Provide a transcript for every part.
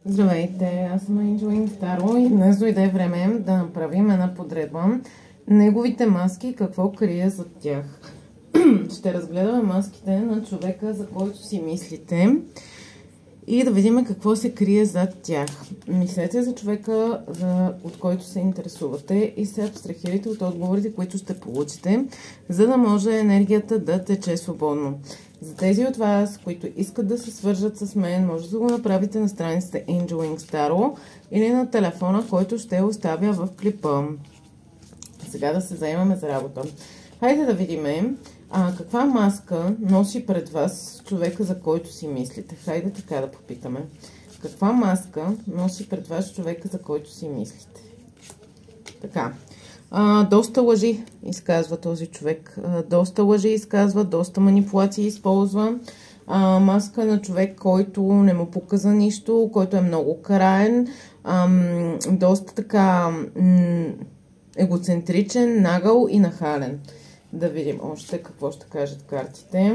Здравейте, аз съм Angel Старо и днес дойде време да направим една подредба. Неговите маски, какво крие зад тях. Ще разгледаме маските на човека, за който си мислите и да видим какво се крие зад тях. Мислете за човека, от който се интересувате и се абстрахирайте от отговорите, които ще получите, за да може енергията да тече свободно. За тези от вас, които искат да се свържат с мен, може да го направите на страницата Angel Wings Tarot или на телефона, който ще оставя в клипа. Сега да се заемаме за работа. Хайде да видим каква маска носи пред вас човека, за който си мислите. Хайде така да попитаме. Каква маска носи пред вас човека, за който си мислите? Така. Доста лъжи изказва този човек. Доста лъжи изказва, доста манипулации използва. Маска на човек, който не му показа нищо, който е много краен, доста така егоцентричен, нагъл и нахален. Да видим още какво ще кажат картите.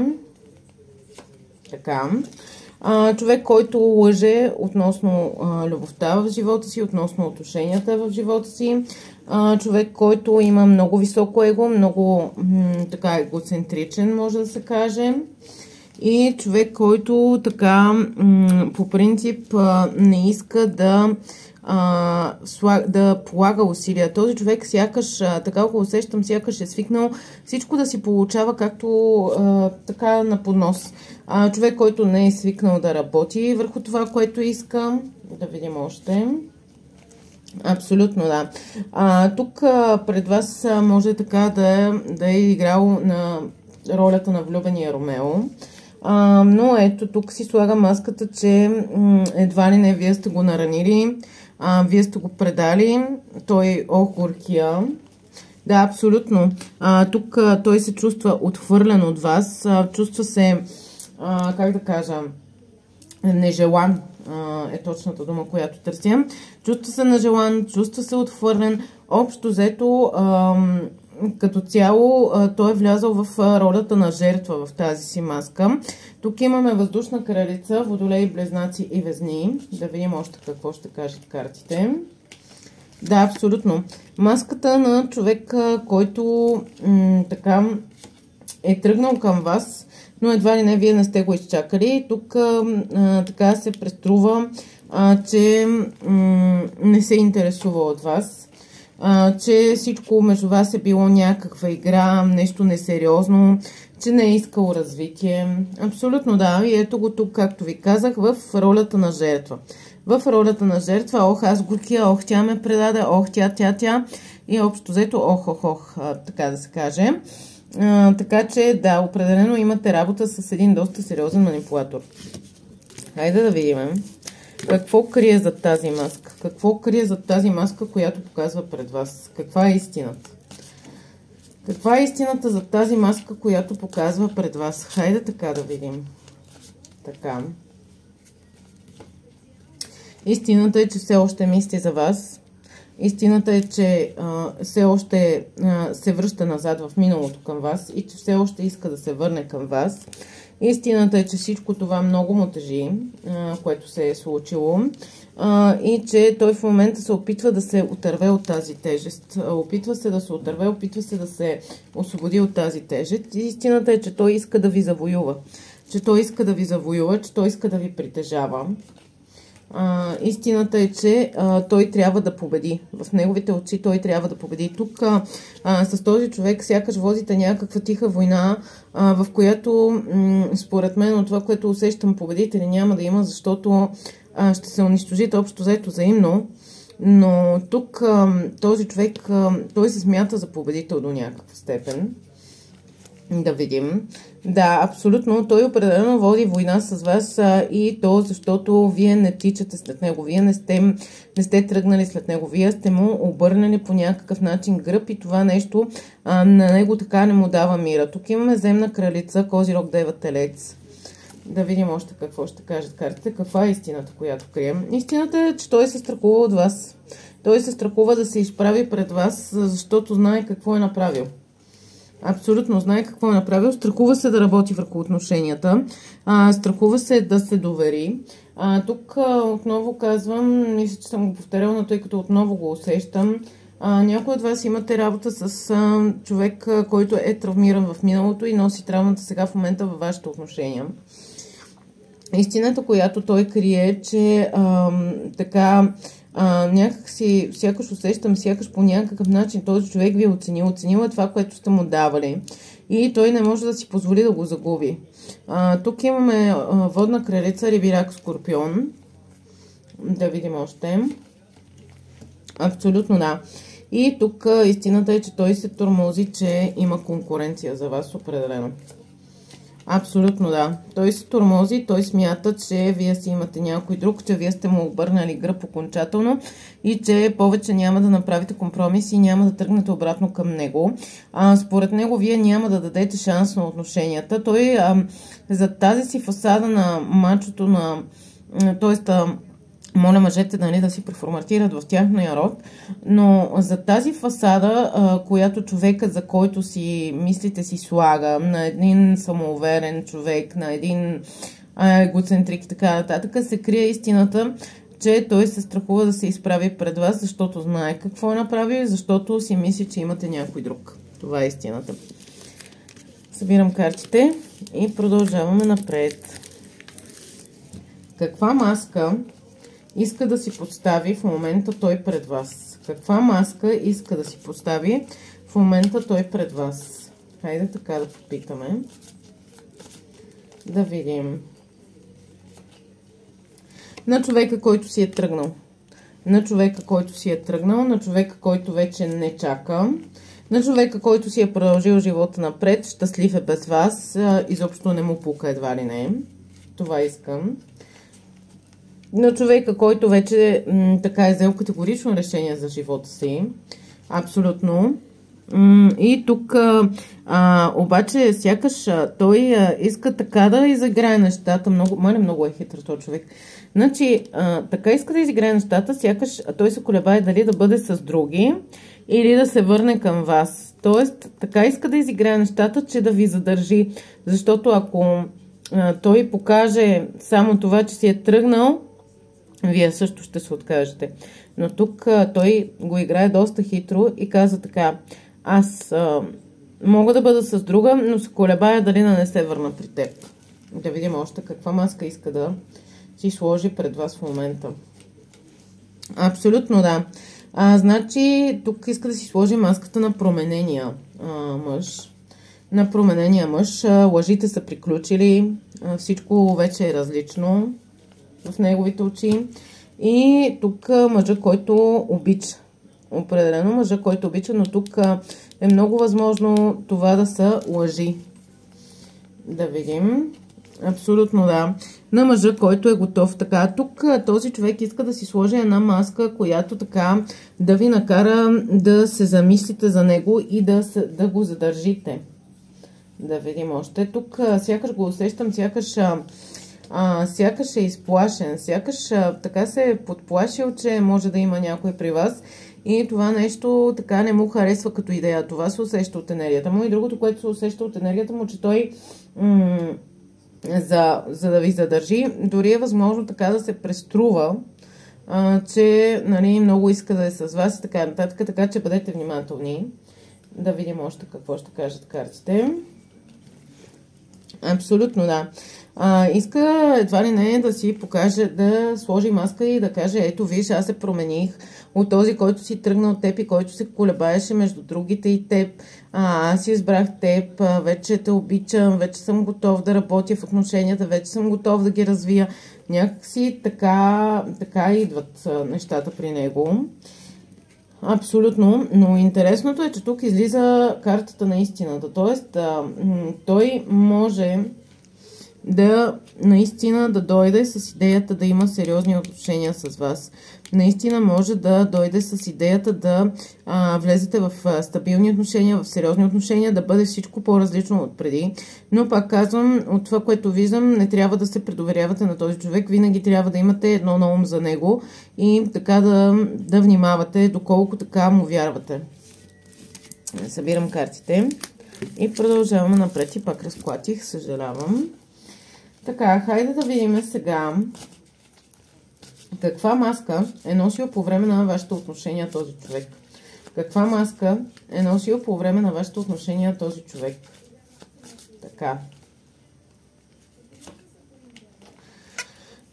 Така. Човек, който лъже относно любовта в живота си, относно отношенията в живота си. Човек, който има много високо его, много така егоцентричен, може да се каже. И човек, който така по принцип не иска да полага усилия. Този човек сякаш, така го усещам, сякаш е свикнал всичко да си получава както така на поднос. Човек, който не е свикнал да работи върху това, което иска. Да видим още. Абсолютно, да. Тук пред вас може така да е играл на ролята на влюбения Ромео. Но ето тук си слага маската, че едва ли не вие сте го наранили, вие сте го предали, той горкия. Да, абсолютно. Тук той се чувства отхвърлен от вас, чувства се, как да кажа, нежелан е точната дума, която търся. Чувства се нежелан, чувства се отхвърлен. Общо взето, като цяло, той е влязъл в ролята на жертва в тази си маска. Тук имаме въздушна кралица, водолей, близнаци и везни. Да видим още какво ще кажат картите. Да, абсолютно. Маската на човек, който така е тръгнал към вас, но едва ли не вие не сте го изчакали. Тук така се преструва, че не се интересува от вас. Че всичко между вас е било някаква игра, нещо несериозно, че не е искал развитие. Абсолютно да. И ето го тук, както ви казах, в ролята на жертва. В ролята на жертва, ох, аз горкия, ох, тя ме предаде, ох, тя. И общо взето, ох, така да се каже. Така че, да, определено имате работа с един доста сериозен манипулатор. Хайде да видим. Какво крие зад тази маска? Какво крие зад тази маска, която показва пред вас? Каква е истината? Каква е истината зад тази маска, която показва пред вас? Хайде така да видим. Така. Истината е, че все още мисли за вас. Истината е, че все още се връща назад в миналото към вас и че все още иска да се върне към вас. Истината е, че всичко това много му тежи, което се е случило, и че той в момента се опитва да се отърве от тази тежест. Опитва се да се отърве, опитва се да се освободи от тази тежест. И истината е, че той иска да ви завоюва. Че той иска да ви притежава. Истината е, че той трябва да победи. В неговите очи той трябва да победи. Тук с този човек сякаш водите някаква тиха война, в която според мен от това, което усещам, победители няма да има, защото ще се унищожите общо взето взаимно. Но тук този човек, той се смята за победител до някаква степен. Да видим. Да, абсолютно. Той определено води война с вас и то защото вие не тичате след него. Вие не сте тръгнали след него. Вие сте му обърнали по някакъв начин гръб и това нещо на него така не му дава мира. Тук имаме земна кралица, Козирог, Дева, Телец. Да видим още какво ще кажат картите. Каква е истината, която крием? Истината е, че той се страхува от вас. Той се страхува да се изправи пред вас, защото знае какво е направил. Абсолютно знае какво е направил. Страхува се да работи върху отношенията. Страхува се да се довери. Тук отново казвам, мисля, че съм го повторяла, но тъй като отново го усещам, някой от вас имате работа с човек, който е травмиран в миналото и носи травмата сега в момента във вашите отношения. Истината, която той крие, че някакси, сякаш усещам, сякаш по някакъв начин този човек ви е оценил е това, което сте му давали и той не може да си позволи да го загуби. Тук имаме водна кралица, Рибирак, Скорпион. Да видим още. Абсолютно да. И тук истината е, че той се тормози, че има конкуренция за вас определено. Абсолютно да. Той се тормози, той смята, че вие си имате някой друг, че вие сте му обърнали гръб окончателно и че повече няма да направите компромис и няма да тръгнете обратно към него. Според него вие няма да дадете шанс на отношенията. Той за тази си фасада на мачото моля мъжете да си преформатират в тяхния род, но за тази фасада, която човекът, за който си мислите, си слага, на един самоуверен човек, на един егоцентрик и така нататък, се крие истината, че той се страхува да се изправи пред вас, защото знае какво е направил, защото си мисли, че имате някой друг. Това е истината. Събирам картите и продължаваме напред. Каква маска иска да си постави в момента той пред вас? Каква маска иска да си постави в момента той пред вас? Хайде така да попитаме. Да видим. На човека, който си е тръгнал. На човека, който си е тръгнал. На човека, който вече не чака. На човека, който си е продължил живота напред. Щастлив е без вас. Изобщо не му пука, едва ли не. Това искам. На човека, който вече така е взел категорично решение за живота си. Абсолютно. И тук обаче сякаш той иска така да изиграе нещата. Много е хитър този човек. Значи, така иска да изиграе нещата, сякаш той се колебае дали да бъде с други или да се върне към вас. Тоест, така иска да изиграе нещата, че да ви задържи. Защото ако той покаже само това, че си е тръгнал, вие също ще се откажете. Но тук той го играе доста хитро и каза така: аз мога да бъда с друга, но се колебая дали да не се върна при теб. Да видим още каква маска иска да си сложи пред вас в момента. Абсолютно да. Значи тук иска да си сложи маската на променения мъж. На променения мъж. Лъжите са приключили. Всичко вече е различно в неговите очи. И тук мъжа, който обича. Определено мъжа, който обича, но тук е много възможно това да са лъжи. Да видим. Абсолютно да. На мъжа, който е готов така. Тук този човек иска да си сложи една маска, която така да ви накара да се замислите за него и да го задържите. Да видим още. Тук сякаш го усещам, сякаш е изплашен, сякаш така се е подплашил, че може да има някой при вас и това нещо така не му харесва като идея. Това се усеща от енергията му и другото, което се усеща от енергията му, че той за да ви задържи, дори е възможно така да се преструва, че много иска да е с вас и така нататък, така че бъдете внимателни. Да видим още какво ще кажат картите. Абсолютно да. Иска едва ли не да си покаже, да сложи маска и да каже: ето виж, аз се промених от този, който си тръгна от теб и който се колебаеше между другите и теб. Аз избрах теб, вече те обичам, вече съм готов да работя в отношенията, вече съм готов да ги развия. Някакси така идват нещата при него. Абсолютно, но интересното е, че тук излиза картата на истината. Тоест, той може наистина да дойде с идеята да има сериозни отношения с вас. Наистина може да дойде с идеята да влезете в стабилни отношения, в сериозни отношения, да бъде всичко по-различно от преди. Но пак казвам, от това, което виждам, не трябва да се предоверявате на този човек. Винаги трябва да имате едно на ум за него и така да внимавате, доколко така му вярвате. Събирам картите и продължаваме напред и пак разклатих, съжалявам. Така, хайде да видим сега Каква маска е носил по време на вашето отношение този човек? Каква маска е носил по време на вашето отношение този човек? Така.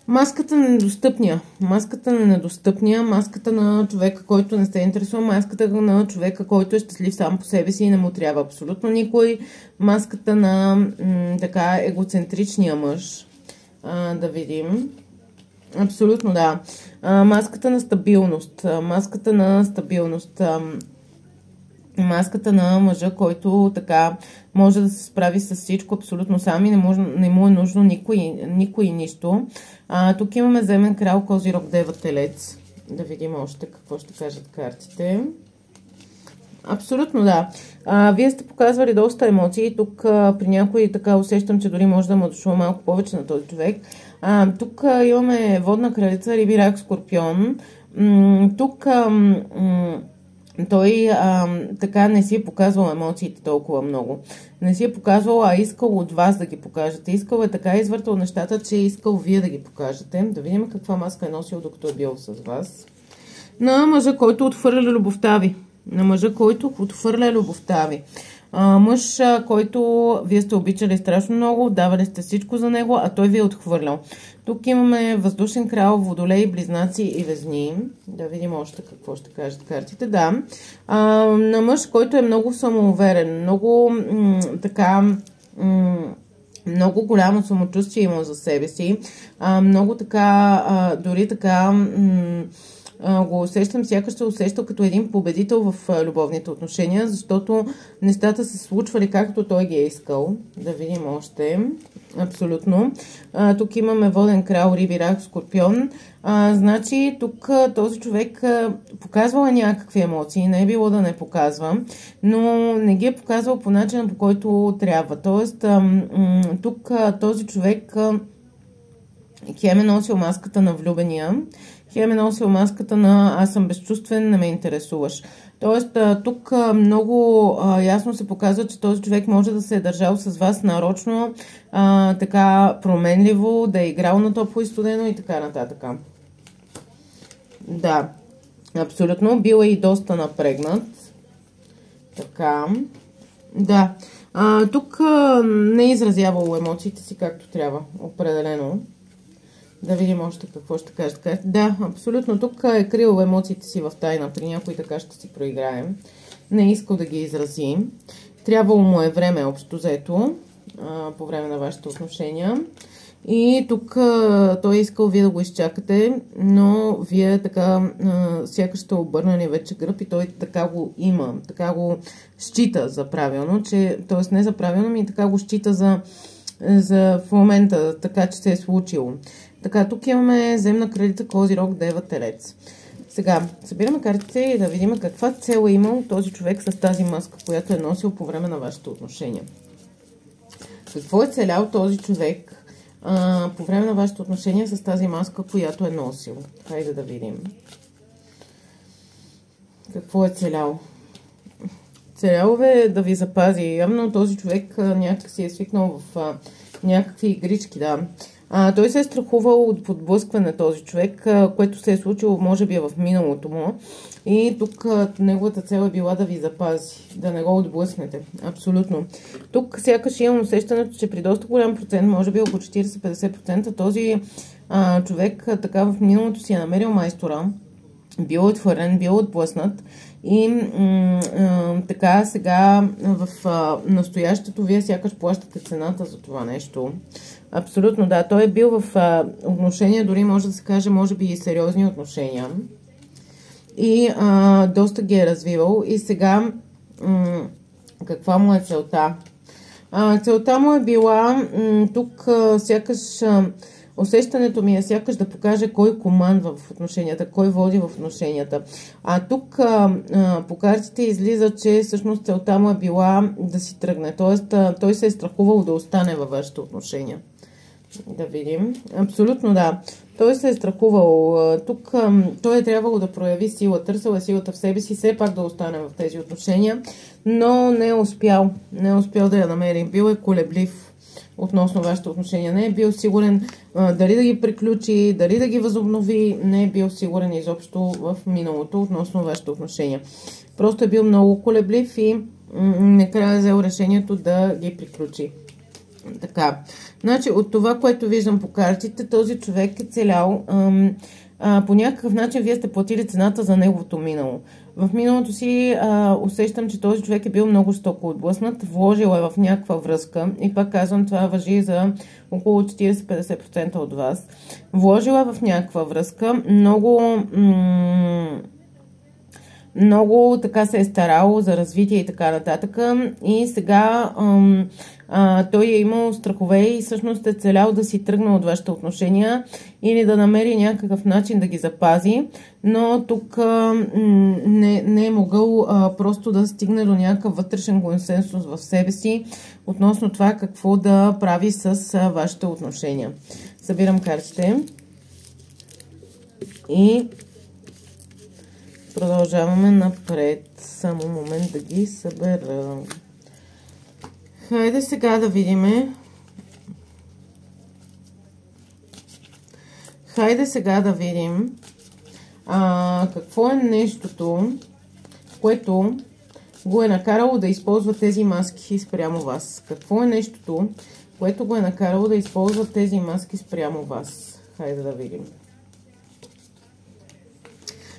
Маската на недостъпния. Маската на недостъпния, маската на човека, който не се интересува, маската на човека, който е щастлив сам по себе си и не му трябва абсолютно никой. Маската на така егоцентричния мъж. Да видим. Абсолютно, да. Маската на стабилност. Маската на стабилност. Маската на мъжа, който така може да се справи с всичко абсолютно сам и не му е нужно никой нищо. Тук имаме земен крал, Козирог, Дева, Телец. Да видим още какво ще кажат картите. Абсолютно, да. Вие сте показвали доста емоции. Тук при някой така усещам, че дори може да му дошло малко повече на този човек. Тук имаме водна кралица, Риби, Рак, Скорпион. Тук той така не си е показвал емоциите толкова много. Не си е показвал, а искал от вас да ги покажете. Искал е така извъртал нещата, че е искал вие да ги покажете. Да видим каква маска е носил, докато е бил с вас. На мъжа, който отхвърля любовта ви. На мъжа, който отхвърля любовта ви. Мъж, който вие сте обичали страшно много, давали сте всичко за него, а той ви е отхвърлял. Тук имаме въздушен крал, водолей, близнаци и везни. Да видим още какво ще кажат картите. Да. На мъж, който е много самоуверен, много така много голямо самочувствие има за себе си. Много така, дори така го усещам, сякаш се усещал като един победител в любовните отношения, защото нещата се случвали както той ги е искал. Да видим още. Абсолютно. Тук имаме воден крал, Риби, Рак, Скорпион. Значи тук този човек показвал някакви емоции, не е било да не показва, но не ги е показвал по начина, по който трябва. Тоест, тук този човек хем е носил маската на влюбения, хем е носил маската на аз съм безчувствен, не ме интересуваш. Тоест, тук много ясно се показва, че този човек може да се е държал с вас нарочно, така променливо, да е играл на топло и студено и така нататък. Да, абсолютно. Бил е и доста напрегнат. Така. Да. Тук не е изразявало емоциите си както трябва. Определено. Да видим още какво ще кажете. Да, абсолютно. Тук е крил емоциите си в тайна. При някой така ще си проиграем. Не е искал да ги изрази. Трябвало му е време общо взето по време на вашите отношения. И тук той е искал вие да го изчакате, но вие така сякаш сте обърнали вече гръб и той така го има, така го счита за правилно, т.е. не за правилно, ми така го счита за в момента, така че се е случило. Така, тук имаме земна кралица, Козирог, Дева, Телец. Сега, събираме картите и да видим каква цел е имал този човек с тази маска, която е носил по време на вашите отношения. Какво е целял този човек по време на вашите отношения с тази маска, която е носил? Хайде да видим. Какво е целял? Целял е да ви запази. Явно този човек някак си е свикнал в някакви игрички, да. Той се е страхувал от подблъскване този човек, което се е случило, може би, в миналото му. И тук неговата цел е била да ви запази, да не го отблъснете. Абсолютно. Тук сякаш имам усещането, че при доста голям процент, може би около 40-50%, този човек така в миналото си е намерил майстора, бил отхвърлен, бил отблъснат. И така сега в настоящето вие сякаш плащате цената за това нещо. Абсолютно, да. Той е бил в отношения, дори може да се каже, може би и сериозни отношения. И доста ги е развивал. И сега каква му е целта? Целта му е била тук сякаш усещането ми е сякаш да покаже кой командва в отношенията, кой води в отношенията. Тук по картите излиза, че всъщност целта му е била да си тръгне. Тоест, той се е страхувал да остане във вашите отношения. Да видим. Абсолютно да. Той се е страхувал. Тук той е трябвало да прояви сила. Търсил е силата в себе си, все пак да остане в тези отношения, но не е успял. Не е успял да я намери. Бил е колеблив. относно вашите отношения. Не е бил сигурен дали да ги приключи, дали да ги възобнови. Не е бил сигурен изобщо в миналото относно вашите отношения. Просто е бил много колеблив и накрая е взел решението да ги приключи. Така, значи от това, което виждам по картите, този човек е целял, по някакъв начин вие сте платили цената за неговото минало. В миналото си усещам, че този човек е бил много жестоко отблъснат, вложил е в някаква връзка и пак казвам, това важи за около 40-50% от вас. Вложил е в някаква връзка, много така се е старал за развитие и така нататък. И сега той е имал страхове и всъщност е целял да си тръгне от вашите отношения или да намери някакъв начин да ги запази, но тук не е могъл просто да стигне до някакъв вътрешен консенсус в себе си относно това какво да прави с вашите отношения. Събирам картите и продължаваме напред. Само момент да ги събера. Хайде сега да видим. Какво е нещото, което го е накарало да използва тези маски спрямо вас. Какво е нещото, което го е накарало да използва тези маски спрямо вас. Хайде да видим.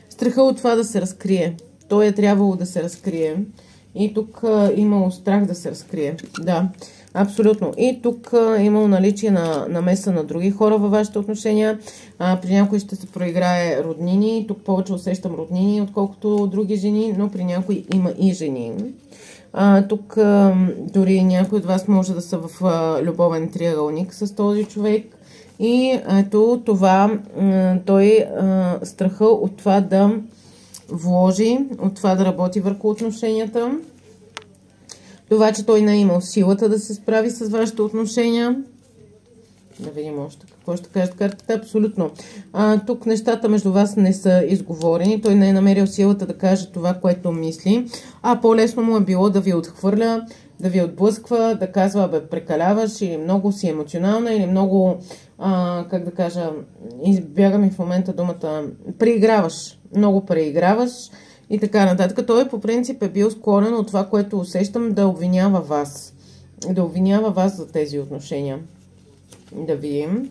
Страха от това да се разкрие. Той е трябвало да се разкрие. И тук имало страх да се разкрие. Да, абсолютно. И тук имало наличие на намеса на други хора във вашите отношения. При някои ще се проиграе роднини. Тук повече усещам роднини, отколкото други жени, но при някои има и жени. Тук дори някои от вас може да са в любовен триъгълник с този човек. И ето това, той страха от това да вложи, от това да работи върху отношенията. Това, че той не е имал силата да се справи с вашите отношения. Да видим още какво ще кажат картата. Абсолютно. Тук нещата между вас не са изговорени. Той не е намерил силата да каже това, което мисли. По-лесно му е било да ви отхвърля, да ви отблъсква, да казва, бе, прекаляваш или много си емоционална, или много, как да кажа, избяга ми в момента думата, преиграваш, много преиграваш и така нататък. Той по принцип е бил склонен от това, което усещам, да обвинява вас. Да обвинява вас за тези отношения. Да видим.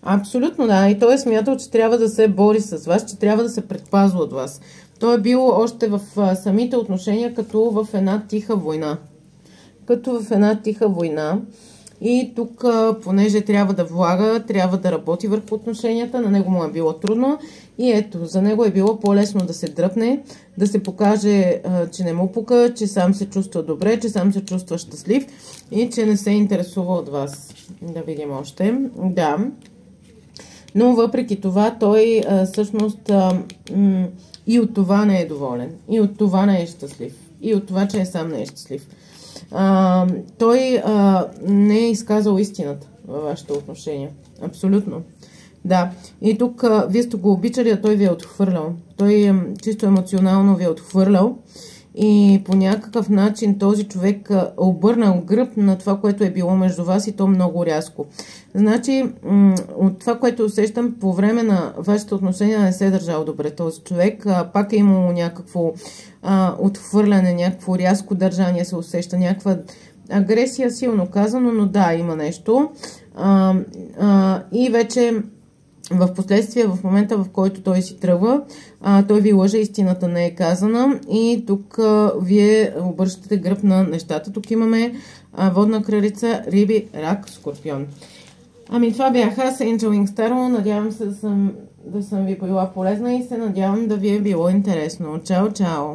Абсолютно, да. И той е смятал, че трябва да се бори с вас, че трябва да се предпазва от вас. Той е бил още в самите отношения, като в една тиха война. И тук, понеже трябва да влага, трябва да работи върху отношенията, на него му е било трудно. И ето, за него е било по-лесно да се дръпне, да се покаже, че не му пука, че сам се чувства добре, че сам се чувства щастлив и че не се интересува от вас. Да видим още. Да. Но въпреки това, той всъщност и от това не е доволен. И от това не е щастлив. И от това, че сам не е щастлив. Той не е изказал истината във вашите отношения. Абсолютно. Да. И тук вие сте го обичали, а той ви е отхвърлял. Той чисто емоционално ви е отхвърлял. И по някакъв начин този човек обърнал гръб на това, което е било между вас и то много рязко. Значи, от това, което усещам, по време на вашите отношения не се е държал добре този човек. Пак е имало някакво отхвърляне, някакво рязко държание се усеща, някаква агресия, силно казано, но да, има нещо. И вече в последствие, в момента, в който той си тръгва, той ви лъже, истината не е казана и тук вие обръщате гръб на нещата. Тук имаме водна кралица, риби, рак, скорпион. Това бях аз, Angel Wings Tarot. Надявам се да съм ви била полезна и се надявам да ви е било интересно. Чао, чао!